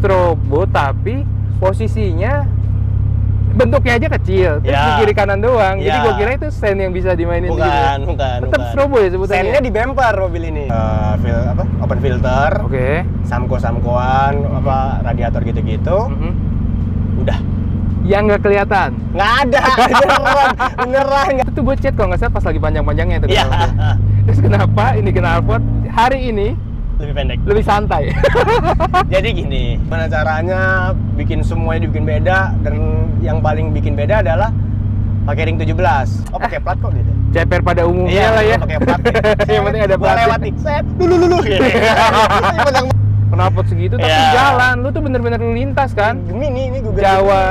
strobo tapi posisinya bentuknya aja kecil, terus di kiri kanan doang. Jadi gua kira itu sen yang bisa dimainin gitu. Bukan. Tetap strobo ya sebutannya. Sennya di bumper mobil ini. Open filter. Oke. Samko-samkoan, radiator gitu-gitu. Udah. Yang nggak kelihatan. Nggak ada. Beneran. Itu gue chat kalau nggak salah pas lagi panjang-panjangnya itu. Iya. Terus kenapa ini knalpot hari ini Lebih pendek. lebih santai? Jadi gini, gimana caranya bikin semuanya dibikin beda, dan yang paling bikin beda adalah pakai ring 17. Oh, pakai plat kok gitu. Ceper pada umumnya lah ya. Pakai plat. Yang penting ada Gua plat. lewat nih. Set. Dulu gitu. Knalpot segitu tapi jalan, lu tuh bener-bener lu lintas kan? Ini Google Jawa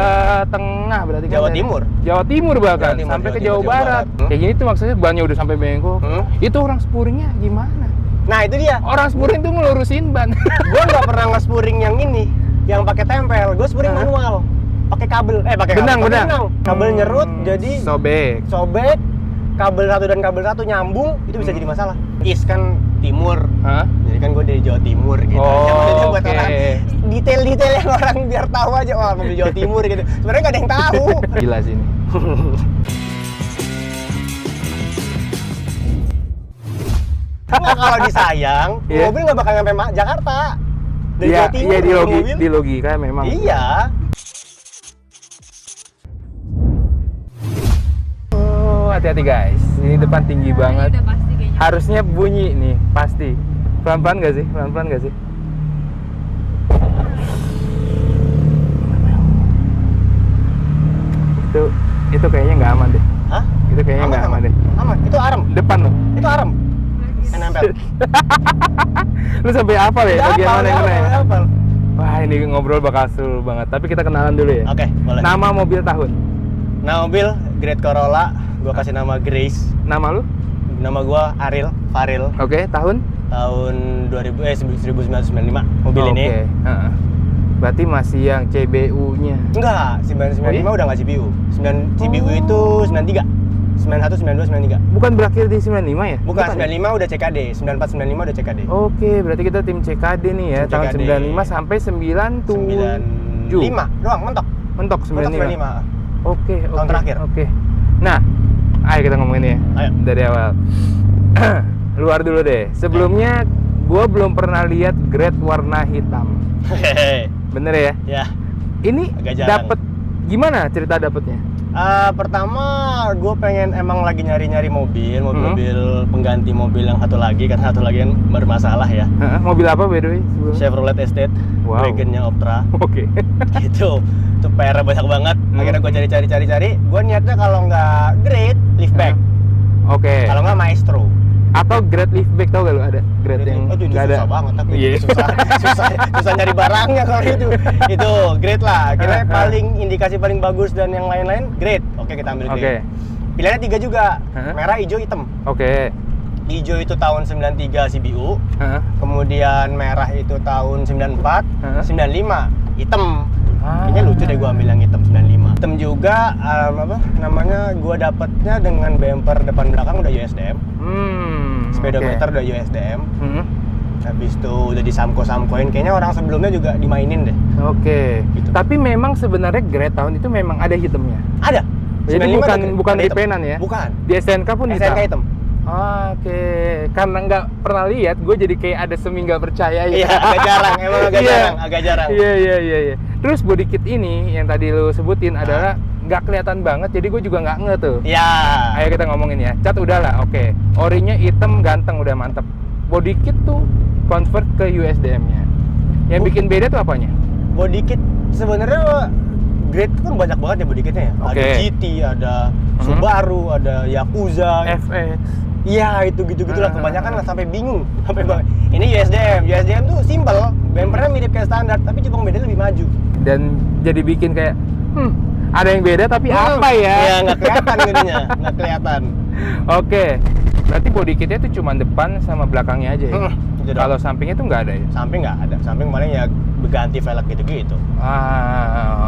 Tengah berarti kan? Jawa Timur. Jawa Timur bahkan, Jawa Timur, sampai Jawa ke Timur, Jawa Jawa Barat. Barat. Kayak gini tuh maksudnya bannya udah sampai bengkok. Itu orang spuringnya gimana? Nah, itu dia. Orang spuring tuh ngelurusin ban. Gue nggak pernah nge-spuring yang ini, yang pakai tempel. Gue spuring manual, pakai kabel. Pakai Benang. Kabel nyerut, jadi sobek. Kabel satu dan kabel satu nyambung, itu bisa jadi masalah. Kan timur. Hah? Jadi kan gue dari Jawa Timur gitu. Oh, Buat orang detail-detail yang orang biar tahu aja, oh mobil Jawa Timur gitu. Sebenarnya nggak ada yang tahu. Gila sih ini. Nggak, kalau disayang, mobil nggak bakal nyampe Jakarta. Dari Jawa Timur. Iya, di logika memang. Iya. Oh, hati-hati guys. Ini depan tinggi banget. Udah pasti kayaknya. Harusnya bunyi nih, pasti. Pelan-pelan nggak sih? Pelan-pelan nggak sih? Itu kayaknya nggak aman deh. Hah? Itu kayaknya nggak aman deh. Aman. Itu arem. Depan loh. Itu arem. Nempel. Lu sampai hafal ya? Bagian mana yang mana ya? Hafal. Wah, ini ngobrol bakal seru banget. Tapi kita kenalan dulu ya. Oke, boleh. Nama mobil tahun. Nah, mobil Great Corolla, gua kasih nama Grace. Nama lu? Nama gua Faril. Oke, tahun? Tahun 1995 mobil ini. Oke. Heeh. Berarti masih yang CBU-nya. Enggak, 1995 Oh, iya? udah nggak CBU. CBU itu 93. 91, 92, 93. Bukan berakhir di 95 ya? Bukan, 95 udah CKD, 94, 95 udah CKD. Oke, berarti kita tim CKD nih ya, Tim tahun CKD. 95 sampai 97. 95 doang, mentok. Mentok 95. 95. Oke. Tahun terakhir. Oke. Nah, ayo kita ngomongin ya. Ayo. Dari awal. Luar dulu deh. Sebelumnya gua belum pernah lihat Great warna hitam. Hehehe. Bener ya? Ya. Ini Agak jarang. dapet gimana cerita dapetnya? Pertama gue pengen emang lagi nyari-nyari mobil pengganti mobil yang satu lagi, karena satu lagi kan bermasalah ya. Heeh, mobil apa by the way sebelumnya? Chevrolet Estate, Wow. wagonnya Optra. Oke. Gitu. Itu PR banyak banget. Akhirnya gue cari. Gue niatnya kalau nggak Great, liftback. Oke. Kalau nggak Maestro. Atau Great liftback, tau gak lu ada? Great yang itu nggak ada. susah banget, tapi Iya. susah nyari barangnya kalau itu Great lah. Kira paling indikasi paling bagus dan yang lain-lain Great. Oke, kita ambil Great. Pilihannya 3 juga, merah, hijau, hitam. Oke. Hijau itu tahun 93 CBU, Heeh. kemudian merah itu tahun 94, 95 hitam. Kayaknya lucu deh gue ambil yang hitam 95. Hitam juga gue dapetnya dengan bumper depan belakang udah USDM. Speedometer udah USDM. Habis itu udah disamko-samkoin. Kayaknya orang sebelumnya juga dimainin deh. Oke. Gitu. Tapi memang sebenarnya Great tahun itu memang ada hitamnya. Ada. Jadi 95 bukan ada hitam. repaintan ya? Bukan. Di SNK pun hitam. SNK hitam. Oke. Karena nggak pernah lihat, gue jadi kayak ada semi nggak percaya ya. Iya, agak jarang. Emang agak jarang. Iya. Terus body kit ini yang tadi lu sebutin adalah nggak kelihatan banget, jadi gue juga nggak nge tuh. Iya. Ayo kita ngomongin ya. Cat udah lah, oke. Orinya hitam ganteng, udah mantep. Body kit tuh convert ke USDM-nya. Yang bikin beda tuh apanya? Body kit sebenarnya Great kan banyak banget ya body kitnya ya. Oke. Ada GT, ada Subaru, ada Yakuza, FX. Iya, itu gitu-gitulah. Kebanyakan lah sampai bingung. Sampai banget. Ini USDM tuh simple, bumpernya mirip kayak standar, tapi cuma bedanya lebih maju. Dan jadi bikin kayak ada yang beda tapi apa ya? Iya, nggak kelihatan jadinya, nggak kelihatan. Oke. Berarti body kitnya tuh cuma depan sama belakangnya aja ya? Kalau sampingnya tuh nggak ada ya? Samping nggak ada, samping paling ya berganti velg gitu-gitu.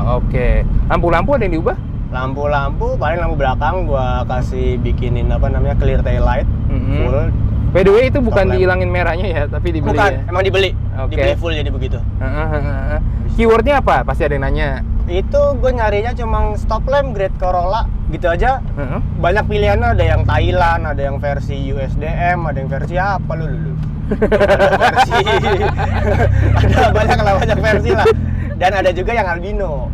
Oke. Lampu-lampu ada yang diubah? Lampu-lampu, paling lampu belakang gua kasih bikinin clear tail light full. By the way itu bukan Stop lamp. dihilangin merahnya ya, tapi dibeli Bukan, ya? emang dibeli. Oke. Dibeli full jadi begitu. Keywordnya apa? Pasti ada yang nanya. Itu gue nyarinya cuma stop lamp grade Corolla gitu aja. Banyak pilihannya, ada yang Thailand, ada yang versi USDM, ada yang versi apa lu. Ada versi ada banyak versi lah. Dan ada juga yang albino.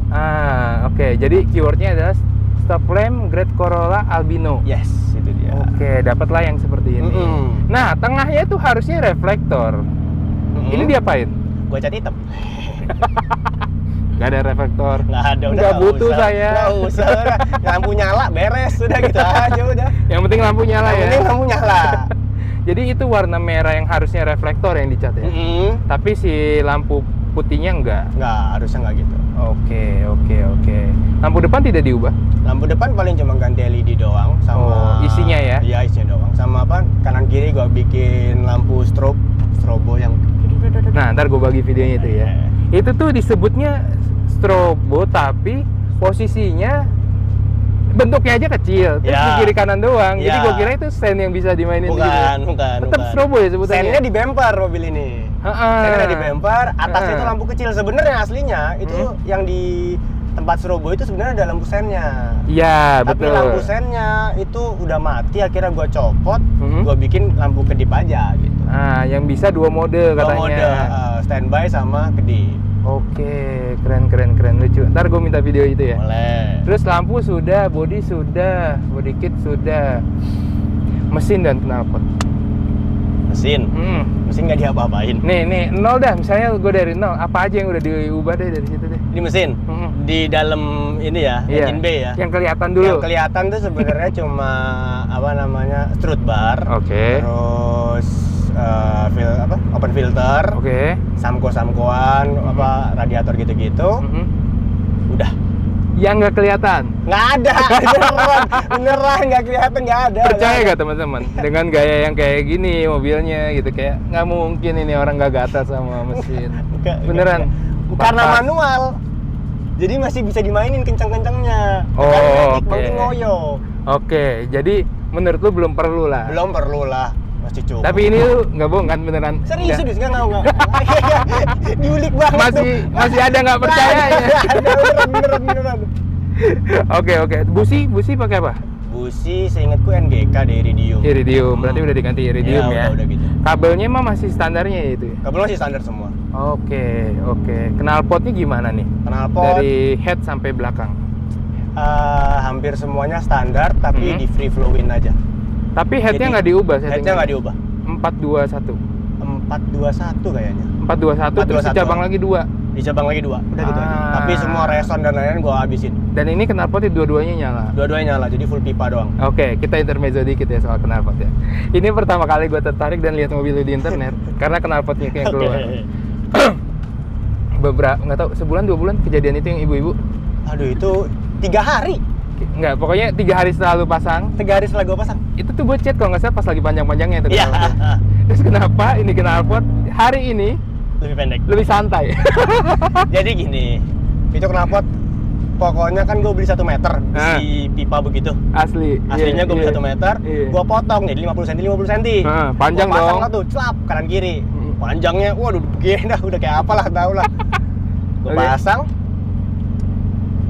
Oke. Jadi keywordnya adalah stop lamp grade Corolla albino. Yes, itu dia. Oke, dapatlah yang seperti ini. Nah, tengahnya itu harusnya reflektor. Ini diapain? Gue cat hitam. Gak ada reflektor. Nggak ada, udah Nggak butuh usah. saya. Nggak usah, udah. Lampu nyala, beres, udah gitu aja udah. Yang penting lampu nyala Yang ya. penting lampu nyala. Jadi itu warna merah yang harusnya reflektor yang dicat ya. Tapi si lampu putihnya enggak. Nggak, harusnya nggak gitu. Oke. Lampu depan tidak diubah? Lampu depan paling cuma ganti LED doang sama isinya ya? Iya, isinya doang. Sama apa? Kanan kiri gua bikin lampu strobo yang Nah, ntar gue bagi videonya itu ya. Itu tuh disebutnya strobo tapi posisinya bentuknya aja kecil, terus Ya. di kiri kanan doang. Jadi Ya. gue kira itu sen yang bisa dimainin gitu. bukan. Tetap strobo ya sebutannya. Sennya di bumper mobil ini. Sennya di bumper, atasnya itu lampu kecil. Sebenarnya aslinya itu yang di tempat strobo itu sebenarnya ada lampu sennya. Iya, Tapi betul. lampu sennya itu udah mati, akhirnya gua copot, gua bikin lampu kedip aja gitu. Nah, yang bisa dua mode Dua katanya. mode, standby sama kedip. Oke, keren lucu. Ntar gue minta video itu ya. Boleh. Terus lampu sudah, body sudah, body kit sudah, mesin dan knalpot. Mesin nggak diapa-apain. Nih, nol dah. Misalnya gue dari nol, apa aja yang udah diubah deh dari situ deh. Di mesin, di dalam ini ya, Iya. engine bay ya. Yang kelihatan dulu. Yang kelihatan tuh sebenarnya cuma apa namanya strut bar. Oke. Terus open filter, Oke. samko-samkoan, apa radiator gitu-gitu. Udah. Yang nggak kelihatan. Nggak ada, beneran nggak kelihatan, nggak ada. Percaya gak teman-teman dengan gaya yang kayak gini mobilnya gitu, kayak nggak mungkin ini orang nggak gatal sama mesin. Beneran. Karena Pas. manual. Jadi masih bisa dimainin kencang-kencangnya. Oke. Mungkin ngoyo. Oke, jadi menurut lu belum perlu lah. Belum perlu lah, masih cukup. Tapi ini lu nggak bohong kan beneran? serius Nggak? nggak tahu nggak? Diulik banget. Masih ada nggak percayanya? Ada beneran. Oke. Busi pakai apa? Busi seingatku NGK deh, Iridium. Iridium, berarti udah diganti iridium ya. Udah gitu. Kabelnya mah masih standarnya ya itu ya? Kabel masih standar semua. Oke. Knalpotnya gimana nih? Knalpot Dari head sampai belakang. hampir semuanya standar, tapi di free flowin aja. Tapi headnya Jadi, nggak diubah settingnya? Headnya nggak diubah. 421. 421 kayaknya. 421 terus 421. cabang lagi 2. Dicabang lagi 2, udah gitu aja. Tapi semua reson dan lain-lain gua habisin. Dan ini knalpotnya dua-duanya nyala. Dua-duanya nyala, jadi full pipa doang. Oke, kita intermezzo dikit ya soal knalpot ya. Ini pertama kali gue tertarik dan lihat mobil lu di internet karena knalpotnya yang keluar. Beberapa, nggak tahu, sebulan 2 bulan kejadian itu yang ibu-ibu. Aduh, itu 3 hari. Nggak, pokoknya 3 hari setelah lu pasang. 3 hari setelah gua pasang. Itu tuh gue chat kalau nggak salah pas lagi panjang-panjangnya itu Iya. knalpotnya. Terus kenapa ini knalpot hari ini Lebih pendek. lebih santai? Jadi gini, itu knalpot pokoknya kan gue beli 1 meter isi pipa begitu. Asli. Aslinya gue beli 1 meter, Iya. gue potong jadi 50 cm 50 cm. Panjang Gua pasang dong. lah tuh, celap kanan kiri. Panjangnya, waduh, gini dah, udah kayak apalah, tau lah. Gue Oke. pasang,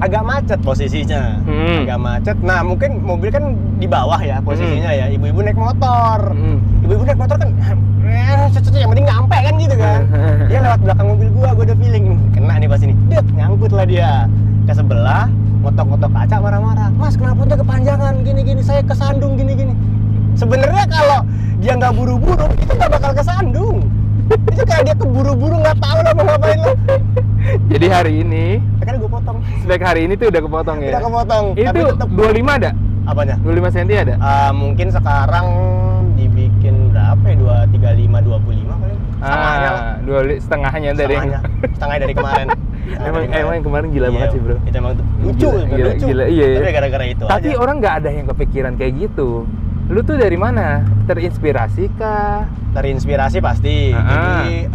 agak macet posisinya, agak macet. Nah mungkin mobil kan di bawah ya posisinya ya. Ibu-ibu naik motor, ibu-ibu naik motor kan, yang penting nyampe kan gitu kan. Dia lewat belakang mobil gua udah feeling kena nih pas ini. Dek, nyangkut lah dia ke sebelah, ngotok-ngotok kaca marah-marah. Mas kenapa tuh kepanjangan gini-gini? Saya kesandung gini-gini. Sebenarnya kalau dia nggak buru-buru itu nggak bakal kesandung. Itu kayak dia keburu-buru nggak tahu lah mau ngapain lo. Jadi hari ini Akhirnya gue potong. spek hari ini tuh udah kepotong ya. Udah kepotong. Itu tapi tetep 25 ada? apanya? 25 cm ada? Mungkin sekarang dibikin berapa ya? 235, 25 paling. Setengahnya lah. Setengahnya dari yang Setengahnya dari kemarin. emang yang kemarin gila Iya, banget sih bro. Itu emang lucu, lucu. Gila, iya. Tapi gara-gara itu Tapi aja. orang nggak ada yang kepikiran kayak gitu. Lu tuh dari mana? Terinspirasi kah? Terinspirasi pasti. Jadi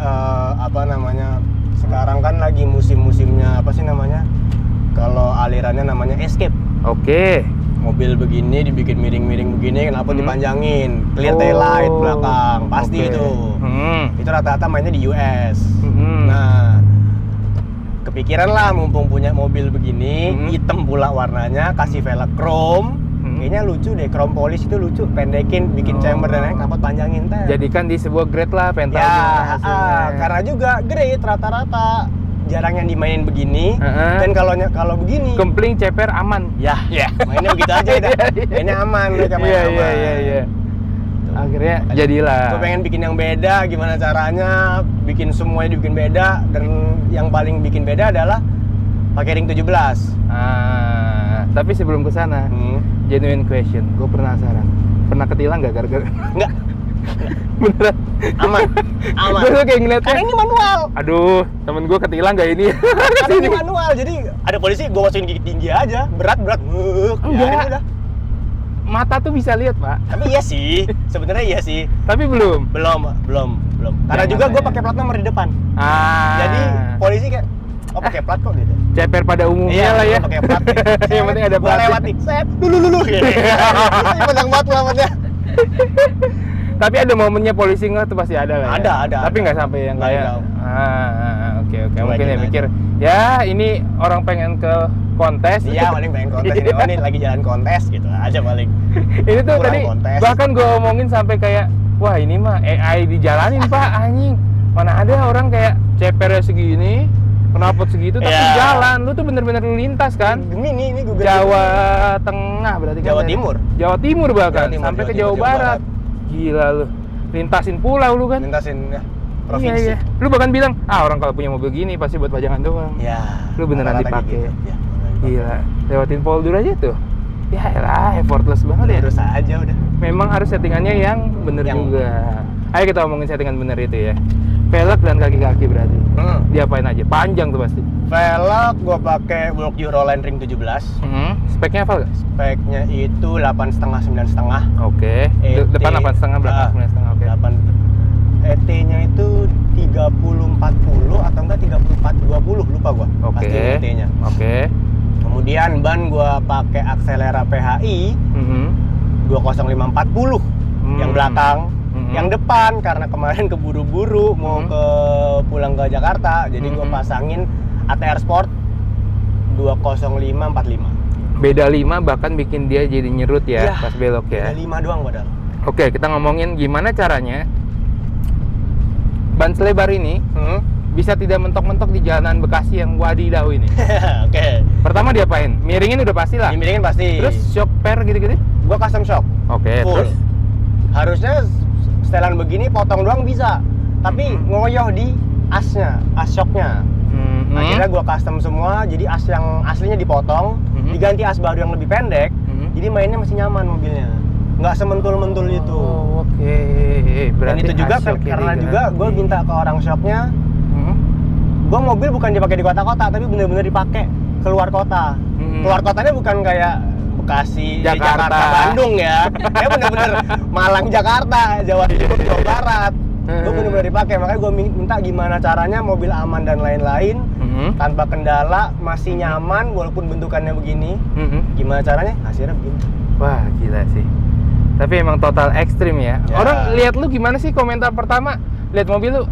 apa namanya? Sekarang kan lagi musim-musimnya apa sih namanya? Kalau alirannya namanya escape. Oke. mobil begini dibikin miring-miring begini, knalpot dipanjangin, clear Oh. taillight belakang, pasti Oke. itu. Itu rata-rata mainnya di US. Hmm. Nah, kepikiran lah mumpung punya mobil begini, Hmm. hitam pula warnanya, kasih velg chrome. Kayaknya lucu deh, chrome polish itu lucu, pendekin, bikin Oh. chamber dan lain, knalpot panjangin teh. Jadikan di sebuah grade lah pentas. Ya, karena juga grade rata-rata jarang yang dimainin begini. Dan kalau begini, kempling ceper aman. ya, Ya. mainnya begitu aja dah. Mainnya aman, mereka main Iya, aman. iya. Akhirnya jadilah. Gue pengen bikin yang beda, gimana caranya bikin semuanya dibikin beda, dan yang paling bikin beda adalah pakai ring 17. Tapi sebelum ke sana, genuine question, gue penasaran. Pernah ketilang nggak gara-gara? Enggak, Beneran? aman. Gue tuh kayak ngeliatnya, Karena ini manual. aduh, temen gue ketilang nggak ini? Karena ini manual, jadi ada polisi gue masukin gigi tinggi aja, berat. Enggak. Udah. Mata tuh bisa lihat, Pak. Tapi iya sih, sebenarnya iya sih. Tapi belum. Belum. Karena Jangan juga gue ya. pakai plat nomor di depan. Jadi polisi kayak, oh pakai plat kok gitu. ceper pada umumnya lah ya. gua pakai plat. Yang penting ada Gua plat. lewat nih, set, lulu. Ini panjang banget lawannya. Tapi ada momennya polisi nggak tuh pasti ada lah. Ya? Ada. Tapi nggak sampai yang Nggak, kayak. nggak. Oke. Coba Mungkin ya aja. mikir, ya ini orang pengen ke kontes. Iya, paling pengen kontes ini. Oh, ini lagi jalan kontes gitu aja paling. Ini tuh Kurang tadi kontes. bahkan gue omongin sampai kayak, wah ini mah AI dijalanin Pak, anjing. Mana ada orang kayak cepernya segini, knalpot segitu tapi Iya. jalan. Lu tuh bener-bener lu lintas kan. Demi ini Google Jawa Tengah berarti kan. Jawa dari- Timur. Jawa Timur bahkan Jawa Timur, sampai Jawa ke Timur, Jawa Jawa Barat. Gila lu. Lintasin pulau lu kan. lintasin ya, provinsi. Iya. Lu bahkan bilang, orang kalau punya mobil gini pasti buat pajangan doang. Ya. Lu beneran rata-rata dipakai. gitu. Ya, Gila, lewatin poldur aja tuh. Ya elah, effortless banget ya. Terus aja udah. Memang harus settingannya yang bener Yang- juga. Ayo kita omongin settingan bener itu ya. Velg dan kaki-kaki berarti. Diapain aja? Panjang tuh pasti. Velg gua pakai Bulk Euroline ring 17. Speknya apa gak? Speknya itu 8,5 9,5. Oke. Depan 8,5, belakang 9,5. Oke. 8. ET-nya itu 30-40 atau enggak 34-20, lupa gua. Oke. Pasti ET-nya. Oke. Kemudian ban gua pakai Axelera PHI Mhm. 20540 yang belakang. Mhm. Yang depan karena kemarin keburu-buru mau Mhm. ke pulang ke Jakarta, jadi gua Mhm. pasangin ATR Sport 20545. Beda 5 bahkan bikin dia jadi nyerut ya Iya, pas belok ya. Ada 5 doang padahal. Oke, kita ngomongin gimana caranya ban selebar ini bisa tidak mentok-mentok di jalanan Bekasi yang wadidaw ini. Oke. Pertama diapain? Miringin udah pasti lah. Dimiringin pasti. Terus shock pair gitu-gitu? Gua custom shock. Oke, Full. terus? Harusnya setelan begini potong doang bisa. Tapi ngoyoh di asnya, as shocknya. Akhirnya gua custom semua, jadi as yang aslinya dipotong, diganti as baru yang lebih pendek. Jadi mainnya masih nyaman mobilnya. Nggak sementul-mentul itu. Oh, oke. Dan Berarti itu juga as-shock ini karena kan? juga gue minta ke orang shopnya, gue mobil bukan dipakai di kota-kota, tapi bener-bener dipakai keluar kota. Keluar kotanya bukan kayak Bekasi, Jakarta. Jakarta, Bandung ya. Kayak bener-bener Malang, Jakarta, Jawa Timur, Jawa Barat. Gue bener-bener dipakai, makanya gue minta gimana caranya mobil aman dan lain-lain, tanpa kendala, masih nyaman walaupun bentukannya begini. Gimana caranya? Hasilnya begini. Wah, gila sih. Tapi emang total ekstrim ya. Ya. Orang lihat lu gimana sih komentar pertama lihat mobil lu?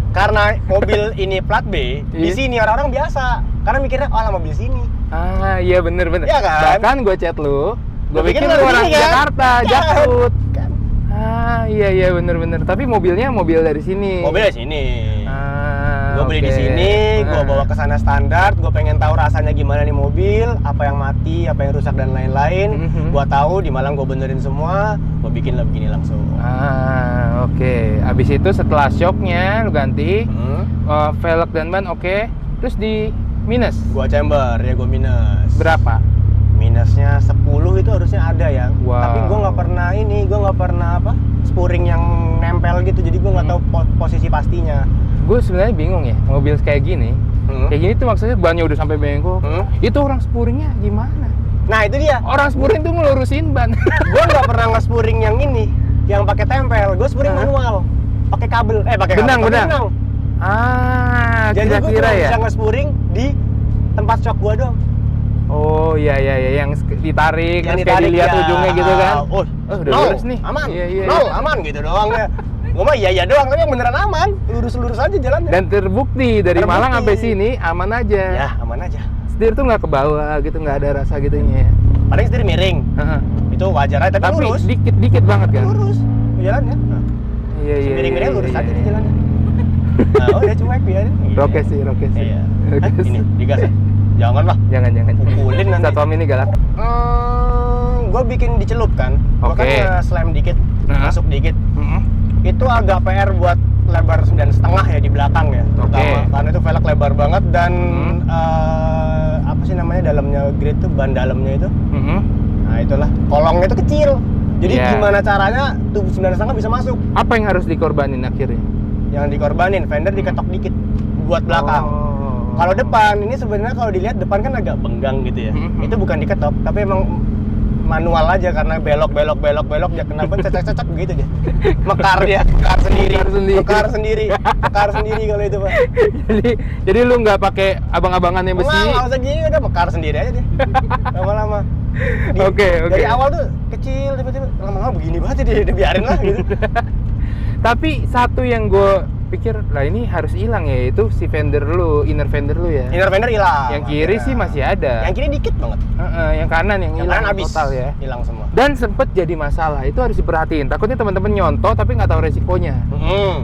Karena mobil ini plat B, di Iya. sini orang-orang biasa. Karena mikirnya, oh lah mobil sini. Ah, iya bener-bener. Iya kan? Bahkan gue chat lu, gue Gua pikir pikir lu lu orang sini kan? Jakarta, Kan? Jakut. Kan. Ah, iya bener-bener. Tapi mobilnya mobil dari sini. Mobilnya sini. Ah, Gue beli di oke. sini, gue Ah. bawa ke sana standar, gue pengen tahu rasanya gimana nih mobil, apa yang mati, apa yang rusak dan lain-lain. Gue tahu di Malang gue benerin semua, gue bikin lah begini langsung. Ah, oke. Abis itu setelah shocknya lu ganti, velg dan ban oke. Terus di minus Gue chamber ya, gue minus. berapa? Minusnya 10 itu harusnya ada ya. Wow. Tapi gue nggak pernah gue nggak pernah spuring yang nempel gitu, jadi gue nggak tahu posisi pastinya. Gue sebenarnya bingung ya, mobil kayak gini. Kayak gini tuh maksudnya bannya udah sampai bengkok. Itu orang spuringnya gimana? Nah itu dia. Orang spuring tuh ngelurusin ban. Gue nggak pernah nge-spuring yang ini, yang pakai tempel. Gue spuring manual, pakai kabel, pakai Benang, kabel, benang. benang. Ah, Jadi gue kira-kira cuma ya. bisa nge-spuring di tempat shock gue dong. Oh iya yang ditarik Yang terus kayak ditarik, dilihat ya. ujungnya gitu kan. Oh, Udah nol, lurus nih. aman. Iya. Nol, aman gitu doang ya. Gua mah iya doang, tapi yang beneran aman. Lurus-lurus aja jalannya. Dan terbukti dari Terbukti. Malang sampai sini aman aja. Ya, aman aja. Setir tuh nggak ke bawah gitu, nggak ada rasa gitunya. Paling setir miring. Heeh. Itu wajar aja, tapi lurus. dikit banget kan. Lurus jalannya. Nah, Iya. miring-miring lurus iya. aja di jalannya. Nah, udah cuek biarin. Rokes sih. Iya. Rokes. Ini digas ya? Jangan lah. Jangan. Pukulin nanti. Satpam ini galak. Gue bikin dicelup kan. Gue Oke. kan slam dikit, Nah. masuk dikit. Heeh. Itu agak PR buat lebar 9,5 ya di belakang ya, terutama karena itu velg lebar banget dan apa sih namanya dalamnya grade tuh ban dalamnya itu. Nah itulah kolongnya itu kecil. Jadi Iya. gimana caranya tuh 9,5 bisa masuk? Apa yang harus dikorbanin akhirnya? Yang dikorbanin fender diketok dikit buat belakang. Oh. Kalau depan ini sebenarnya kalau dilihat depan kan agak benggang gitu ya. Itu bukan diketok, tapi emang manual aja karena belok dia kena ban cecek begitu dia. Mekar sendiri kalau itu Pak. jadi lu nggak pakai abang-abangan yang besi. Nggak usah gini, udah mekar sendiri aja dia. Lama-lama. Oke. Dari awal tuh kecil, tiba-tiba lama-lama begini banget dia, udah biarin lah gitu. Tapi satu yang gue pikir, lah ini harus hilang ya, itu si fender lu, inner fender lu ya. Inner fender hilang. Yang kiri sih masih ada. Yang kiri dikit banget. Yang kanan yang hilang kanan habis. total ya. Hilang semua. Dan sempet jadi masalah, itu harus diperhatiin. Takutnya teman-teman nyontoh tapi nggak tahu resikonya.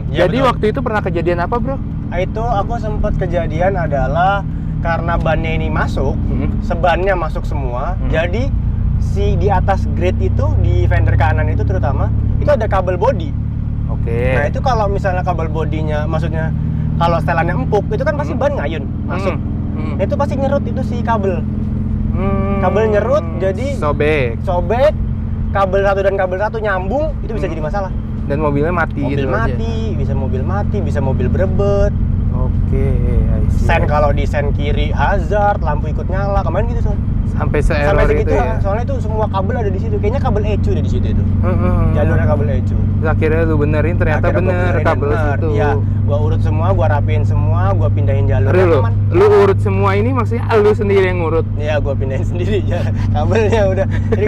Ya Jadi betul. waktu itu pernah kejadian apa, bro? Nah, itu aku sempat kejadian adalah karena bannya ini masuk, sebannya masuk semua. Jadi si di atas grade itu di fender kanan itu terutama itu ada kabel body. Oke. Nah itu kalau misalnya kabel bodinya, maksudnya kalau setelannya empuk, itu kan pasti ban ngayun masuk. Nah, itu pasti nyerut itu si kabel. Kabel nyerut, jadi sobek. kabel satu dan kabel satu nyambung, itu bisa jadi masalah. Dan mobilnya mati Mobil gitu mati, bisa mobil berebet. Oke, I see. Sen kalau di sen kiri hazard, lampu ikut nyala, kemarin gitu soalnya. Sampai se-error Sampai itu segitu ya. Soalnya itu semua kabel ada di situ. Kayaknya kabel ECU ada di situ itu. Jalurnya kabel ECU. Terus akhirnya lu benerin, ternyata Akhirnya gua bener benerin, kabel bener. situ. Iya, gua urut semua, gua rapiin semua, gua pindahin jalur. Lu urut semua ini maksudnya lu sendiri yang ngurut? Iya, gua pindahin sendiri ya. Kabelnya udah. Jadi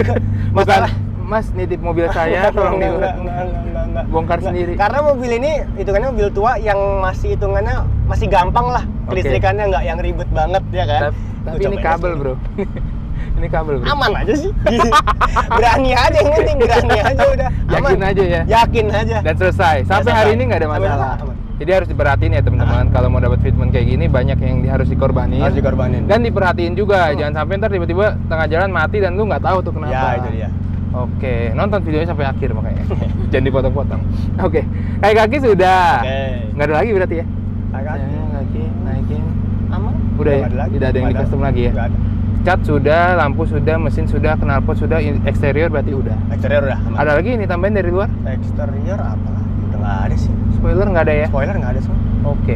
Bukan, Mas nitip mobil saya tolong diurut. Enggak. Bongkar sendiri. Karena mobil ini hitungannya mobil tua yang masih hitungannya masih gampang lah. Oke. Kelistrikannya nggak yang ribet banget ya kan. Tapi ini kabel, bro. Ini kabel, bro. Aman aja sih. Berani aja yang penting, berani aja udah. Yakin aja ya. Yakin aja. Dan selesai. Sampai hari ini nggak ada Sampai masalah. aman. Jadi harus diperhatiin ya teman-teman. Kalau mau dapat fitment kayak gini banyak yang harus dikorbanin. Harus dikorbanin. Dan diperhatiin juga. Jangan sampai ntar tiba-tiba tengah jalan mati dan lu nggak tahu tuh kenapa. Ya itu dia. Oke, nonton videonya sampai akhir makanya. Jangan dipotong-potong. Oke, kaki sudah. Oke. Nggak ada lagi berarti ya? Kaki. Naikin. Aman. Udah ya? Nggak ada lagi. Tidak ada yang Nggak di-custom lagi ya? Nggak ada. Cat sudah, lampu sudah, mesin sudah, knalpot sudah, eksterior berarti udah. Eksterior udah aman. Ada lagi ini tambahin dari luar? Eksterior apa? Udah nggak ada sih. Spoiler nggak ada ya? Spoiler nggak ada semua. Oke.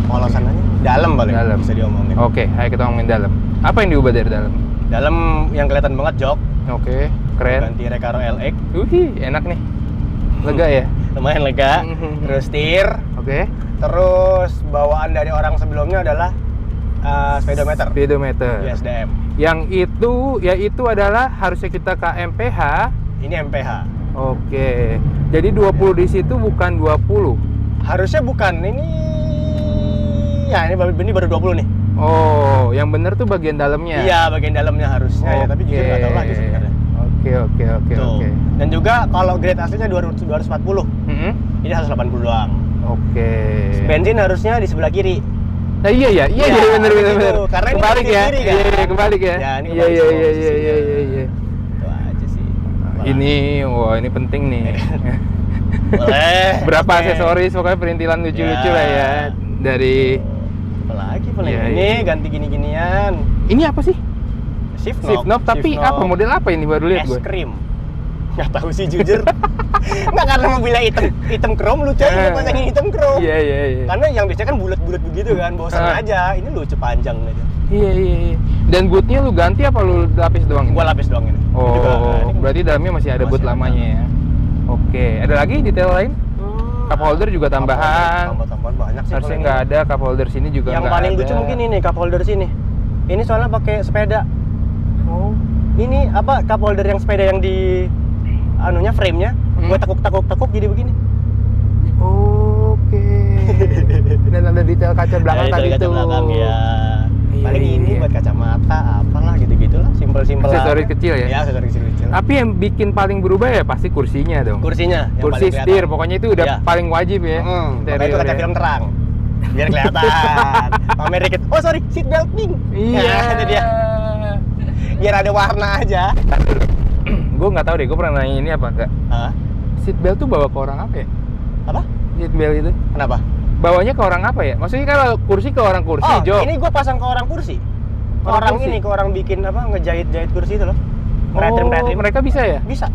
Polosan aja. Dalam paling Dalam. bisa diomongin. Oke, ayo kita ngomongin dalam. Apa yang diubah dari dalam? Dalam yang kelihatan banget jok. Oke, keren. Ganti Recaro LX. Enak nih. Lega ya? Lumayan lega. Terus setir. Oke. Terus bawaan dari orang sebelumnya adalah speedometer. Speedometer. ISDM. Yang itu adalah harusnya kita ke MPH. Ini MPH. Oke. Jadi 20 di situ bukan 20. Harusnya bukan. Ini baru 20 nih. Oh, yang bener tuh bagian dalamnya. Iya, bagian dalamnya harusnya ya, tapi jujur nggak tahu lagi sebenarnya. Oke. Dan juga kalau grade aslinya 240. Ini 180 doang. Oke. Bensin harusnya di sebelah kiri. Nah, iya bener. Gitu. Karena ini kebalik ya. kiri, kan? Iya, kebalik ya. Ya, ini Iya. Itu aja sih. Ini penting nih. Boleh. Berapa Oke. aksesoris pokoknya perintilan lucu-lucu Ya. lah ya dari Apalagi paling Ya, ini iya. ganti gini-ginian. ini apa sih? Shift Shift knob tapi Shift knob. apa model apa ini baru lihat Es gue. krim. Nggak tahu sih jujur. Nggak, karena mobilnya hitam chrome lucu aja pasangin hitam chrome. Iya. Karena yang biasanya kan bulat-bulat begitu kan, bosan aja. Ini lucu panjang aja. Iya. Dan bootnya lu ganti apa lu lapis doang ini? Gua lapis doang ini. Ini Oh, juga, ini berarti dalamnya masih ada masih boot ada. lamanya ya. Oke, ada lagi detail lain? Cup holder juga tambahan. Tambahan banyak sih. Harusnya kalau nggak ini. ada cup holder sini juga Yang nggak paling ada. lucu mungkin ini cup holder sini. Ini soalnya pakai sepeda. Oh. Ini apa cup holder yang sepeda yang di anunya frame-nya, gue tekuk jadi begini. Oke. Dan ada detail kaca belakang Ada tadi kaca tuh. belakang ya. Iya, Paling ini iya. buat kacamata, apalah gitu-gitulah, simpel-simpel. Aksesoris aja. kecil ya? Iya, aksesoris kecil. Tapi yang bikin paling berubah ya pasti kursinya dong. Kursinya yang Kursi paling setir, kelihatan. pokoknya itu udah Iya. paling wajib ya. Makanya itu kaca film terang. Biar kelihatan. Pamer dikit. Oh sorry, seat belt pink. Iya. Ya, itu dia. Biar ada warna aja. Gue nggak tahu deh, gue pernah nanya ini apa enggak. Hah? Seat belt tuh bawa ke orang apa ya? Apa? Seat belt itu Kenapa? bawanya ke orang apa ya? Maksudnya kalau kursi ke orang kursi, Oh, Jo. ini gue pasang ke orang kursi. Ke Orang orang kursi? ini, ke orang bikin apa, ngejahit-jahit kursi itu loh. Ngeretrim. Mereka bisa ya? Bisa.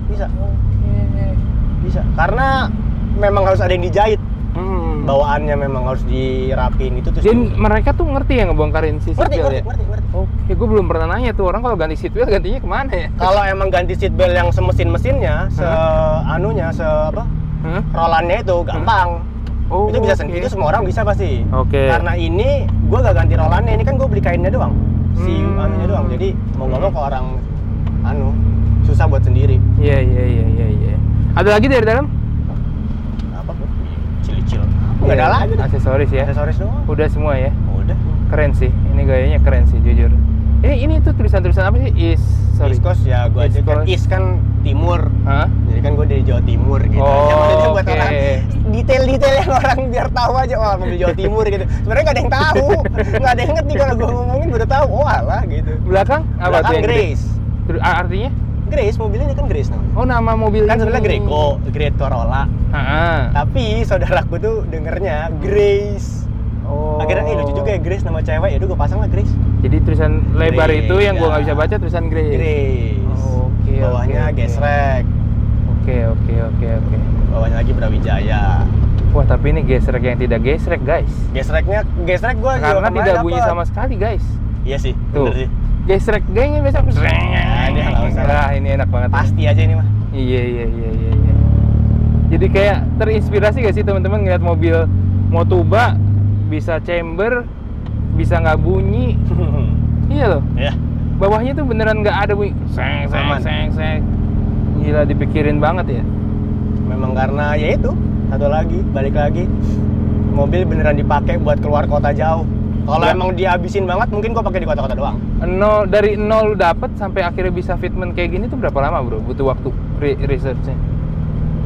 Bisa. Oke. Bisa. Karena memang harus ada yang dijahit. Hmm. Bawaannya memang harus dirapin itu terus. Dan mereka tuh ngerti ya ngebongkarin si seat belt ya? Ngerti. Oke, gue belum pernah nanya tuh orang kalau ganti seat belt gantinya kemana ya? Kalau emang ganti seat belt yang semesin-mesinnya, anunya, apa? Hah? Rolannya itu gampang. Oh, Itu bisa oke. sendiri, itu semua orang bisa pasti. Oke. Karena ini gue gak ganti rolannya, ini kan gue beli kainnya doang. Si anunya doang. Jadi mau nggak mau ke orang susah buat sendiri. Iya. Ada lagi dari dalam? Apa bro? Cil-cil. Nggak ada lagi deh. Aksesoris ya. Aksesoris doang. Udah semua ya. Udah. Keren sih. Ini gayanya keren sih jujur. Ini tuh tulisan-tulisan apa sih? East Coast ya gue aja kan. Coast. East kan timur. Hah? Jadi kan gue dari Jawa Timur gitu. Oh, Maksudnya buat oke. orang detail-detail yang orang biar tahu aja, wah mobil Jawa Timur gitu. Sebenarnya nggak ada yang tahu, nggak ada yang ngerti kalau gue ngomongin baru tahu. Oh alah gitu. Belakang apa Belakang tuh yang gede? Grace. Artinya? Grace, mobilnya ini kan Grace namanya. Oh, nama mobil Kan ini. sebenarnya Greco, Great Corolla. Heeh. Tapi saudaraku tuh dengernya Grace. Oh. Akhirnya lucu juga ya Grace nama cewek. Yaudah gue pasang lah Grace. Jadi tulisan lebar Grace, itu yang gua ya. nggak bisa baca tulisan Grace. Grace. Oh, oke. Bawahnya oke. gesrek. Oke. Bawahnya lagi Brawijaya. Wah, tapi ini gesrek yang tidak gesrek, guys. Gesrek gue juga Karena kemarin tidak bunyi dapet. sama sekali, guys. Iya sih, Tuh. bener sih. Gesrek gengnya biasa ini nggak usah lah. Wah, ini enak banget. Pasti aja ini mah. Iya. Jadi kayak terinspirasi gak sih teman-teman ngeliat mobil Motuba bisa chamber, bisa nggak bunyi. Iya loh. Ya, Bawahnya tuh beneran nggak ada bunyi. Aman. Seng. Gila dipikirin banget ya. memang karena ya itu. Satu lagi, balik lagi. Mobil beneran dipakai buat keluar kota jauh. Kalau Ya. emang dihabisin banget, mungkin gua pakai di kota-kota doang. Dari nol lu dapet sampai akhirnya bisa fitment kayak gini tuh berapa lama bro? Butuh waktu researchnya?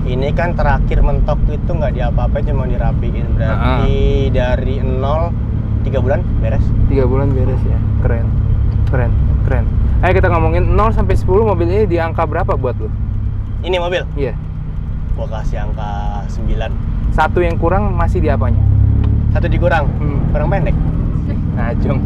Ini kan terakhir mentok itu nggak diapa-apain, cuma dirapiin. Berarti dari 0 3 bulan beres. 3 bulan beres ya. Keren. Ayo kita ngomongin 0 sampai 10 mobil ini di angka berapa buat lu? Ini mobil, Iya. gua kasih angka 9. Satu yang kurang masih di apanya? Satu dikurang, kurang pendek. Najong.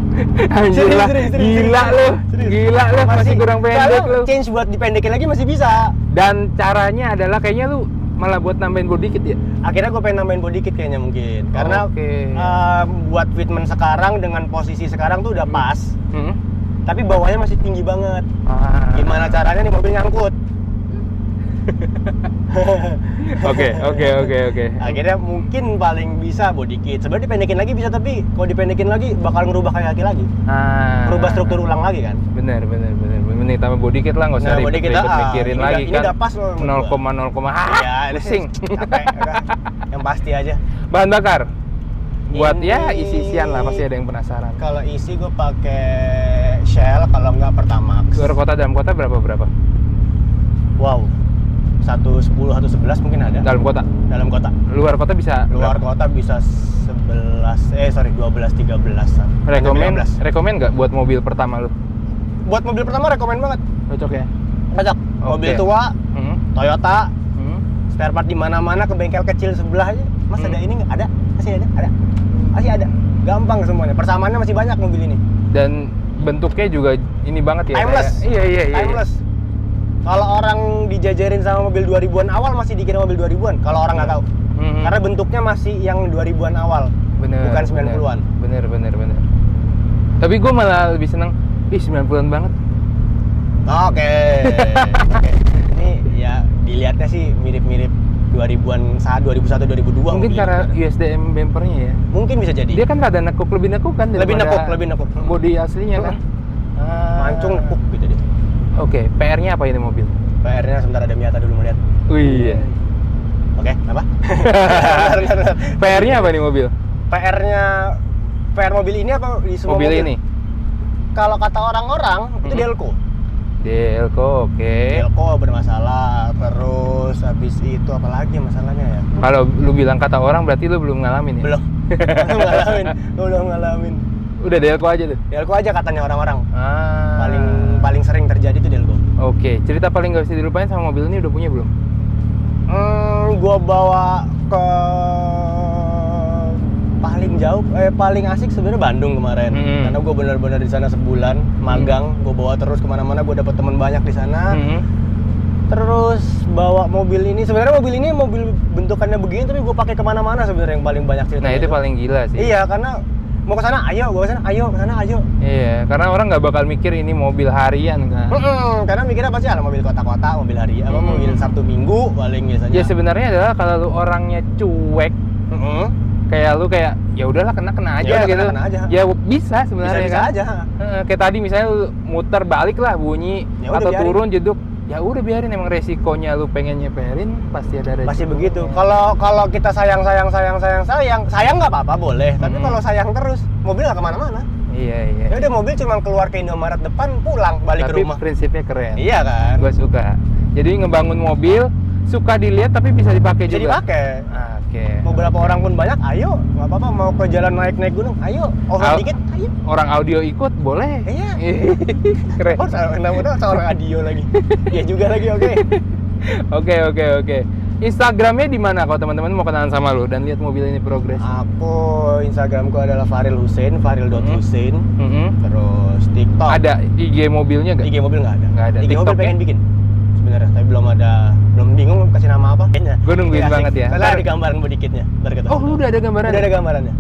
Anjir lah. Gila lu. Serius. Gila lu masih kurang pendek kalau lu. change buat dipendekin lagi masih bisa. Dan caranya adalah kayaknya lu malah buat nambahin body kit ya? Akhirnya gue pengen nambahin body kit kayaknya mungkin. Karena Oke. buat fitment sekarang dengan posisi sekarang tuh udah pas. Tapi bawahnya masih tinggi banget. Gimana caranya nih mobil nyangkut? Oke. Akhirnya mungkin paling bisa body kit. Sebenarnya dipendekin lagi bisa, tapi kalau dipendekin lagi bakal ngerubah kayak lagi. Merubah struktur ulang lagi kan. Bener. Mending tambah body kit lah, nggak usah Nah, body kit, ribet-ribet mikirin ini lagi udah- ini kan. udah pas loh menurut gua. 0,0. Ya, ini Pusing. capek, udah. Yang pasti aja. Bahan bakar. Buat Ini- ya isi-isian lah, pasti ada yang penasaran. Kalau isi gue pakai Shell, kalau nggak Pertamax. Luar kota, dalam kota berapa? Wow, 110, 111 mungkin ada. Dalam kota. Dalam kota. Luar kota bisa Luar berapa? kota bisa 12, 13-an. Rekomen nggak buat mobil pertama lu? Buat mobil pertama rekomen banget. Cocok ya? Cocok. Mobil tua, Toyota, spare part di mana-mana, ke bengkel kecil sebelah aja. Mas ada ini nggak? Ada. Masih ada. Gampang semuanya. Persamaannya masih banyak mobil ini. Dan bentuknya juga ini banget ya. Timeless. kayak- Iya. Timeless. Kalau orang dijajarin sama mobil 2000-an awal masih dikira mobil 2000-an. Kalau orang nggak tahu. Karena bentuknya masih yang 2000-an awal. Bener, bukan 90-an. Bener. Tapi gue malah lebih seneng, 90-an banget. Oke. Ini ya dilihatnya sih mirip-mirip 2000-an saat 2001 2002. Mungkin karena USDM bumpernya ya. Mungkin bisa jadi. Dia kan rada nekuk, lebih nekuk kan lebih daripada nekuk. body aslinya kan. Mancung nekuk gitu dia. Oke, PR-nya apa ini mobil? PR-nya sebentar ada Miata dulu mau lihat. Wih. Iya. Oke, apa? Bentar. PR-nya apa nih mobil? PR mobil ini apa di semua Mobil ini. Kalau kata orang-orang itu Delco. Delco, oke. Delco bermasalah. Terus habis itu apa lagi masalahnya ya? Kalau lu bilang kata orang berarti lu belum ngalamin ya? Belum ngalamin. Udah Delco aja tuh. Delco aja katanya orang-orang. Ah. Paling sering terjadi itu Delco. Oke, cerita paling gak bisa dilupain sama mobil ini udah punya belum? Gua bawa ke paling asik sebenarnya Bandung kemarin. Karena gua benar-benar di sana sebulan magang. Gua bawa terus kemana-mana. Gua dapet teman banyak di sana. Terus bawa mobil ini. Sebenarnya mobil bentukannya begini, tapi gua pakai kemana-mana sebenarnya yang paling banyak cerita. Nah itu paling gila sih. Iya, karena mau ke sana ayo, gua ke sana ayo, ke sana ayo. Iya, karena orang nggak bakal mikir ini mobil harian kan. Karena mikirnya pasti ada mobil kota-kota, mobil harian, apa mobil Sabtu Minggu paling biasanya. Ya sebenarnya adalah kalau lu orangnya cuek, kayak lu kayak ya udahlah kena aja Ya udah, gitu. kena aja. Ya bisa sebenarnya Bisa kan. aja. Kayak tadi misalnya lu muter balik lah bunyi Ya udah, atau biarin. turun jeduk. Ya udah biarin, emang resikonya lu pengen nyeperin pasti ada resiko. Pasti begitu. Kalau kita sayang nggak apa-apa boleh. Tapi kalau sayang terus, mobil nggak kemana-mana. Iya. Ya udah, mobil cuma keluar ke Indomaret depan, pulang balik ke Tapi rumah. prinsipnya keren. Iya kan? Gue suka. Jadi ngebangun mobil suka dilihat tapi bisa dipakai Jadi juga. pakai. Oke. Mau berapa orang pun banyak, ayo, nggak apa-apa. Mau ke jalan naik gunung, ayo. Dikit, ayo. Orang audio ikut boleh. Iya. Keren. Oh, namanya seorang Adio lagi. Iya juga lagi, oke. Oke. Instagramnya di mana kalau teman-teman mau kenalan sama lu dan lihat mobil ini progres? Aku Instagramku adalah Faril Hussein, faril.hussein. Terus TikTok. Ada IG mobilnya nggak? IG mobil nggak ada. Nggak ada. IG mobil TikToknya? pengen bikin sebenarnya, tapi belum bingung kasih nama apa. Gue nungguin banget ya. Soalnya ada gambaran bodikitnya. Oh, lu udah ada gambaran? Udah ada gambarannya.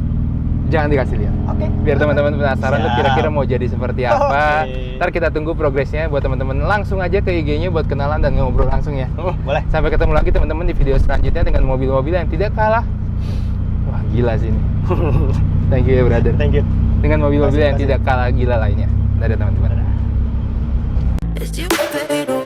Jangan dikasih lihat. Oke. Biar teman-teman penasaran tuh Siap. kira-kira mau jadi seperti apa. Oke. Ntar kita tunggu progresnya buat teman-teman. Langsung aja ke IG-nya buat kenalan dan ngobrol langsung ya. Boleh. Sampai ketemu lagi teman-teman di video selanjutnya dengan mobil-mobil yang tidak kalah. Wah, gila sih ini. Thank you ya, brother. Thank you. Dengan mobil-mobil yang Makasih. tidak kalah gila lainnya. Dadah teman-teman. It's you, baby.